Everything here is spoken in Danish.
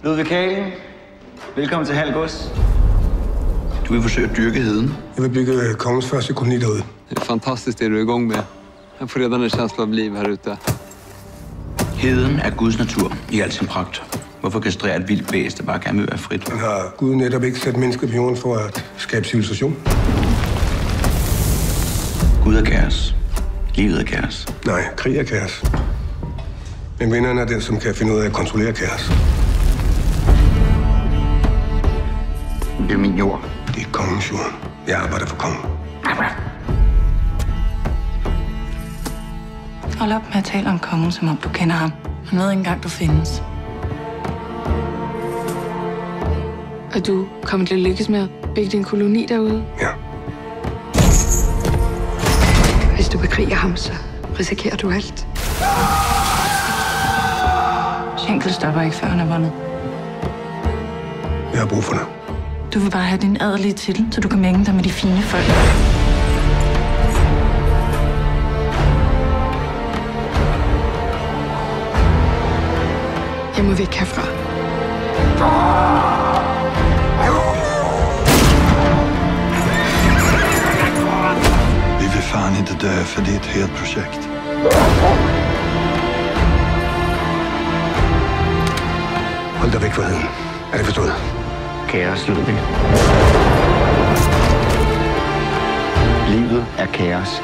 Ludvig Kalen, velkommen til Halgås. Du vil forsøge at dyrke heden. Jeg vil bygge kongens første koloni derude. Det er fantastisk, det du er i gang med. Jeg får redan en känsla av liv her ute. Heden er Guds natur i al sin pragt. Hvorfor kastrere et vildt væsen, der bare gerne vil være frit? Man har Gud netop ikke sat mennesker på jorden for at skabe civilisation. Gud er kaos. Livet er kaos. Nej, krig er kaos. Men vinderen er den, som kan finde ud af at kontrollere kaos. Det er min jord. Det er kongens jord. Jeg arbejder for kongen. Hold op med at tale om kongen, som om du kender ham. Han ved ikke engang, du findes. Og du kommer til at lykkes med at bygge din koloni derude? Ja. Hvis du bekriger ham, så risikerer du alt. Schenkel stopper ikke, før han er vundet. Jeg har brug for dig. Du vil bare have din adelige titel, så du kan mænge dig med de fine folk. Jeg må væk herfra. Vi vil fan inte dö för det är ett helt projekt. Hold dig væk fra heden. Er det forstået? Kaos, Ludvig. Livet er kaos.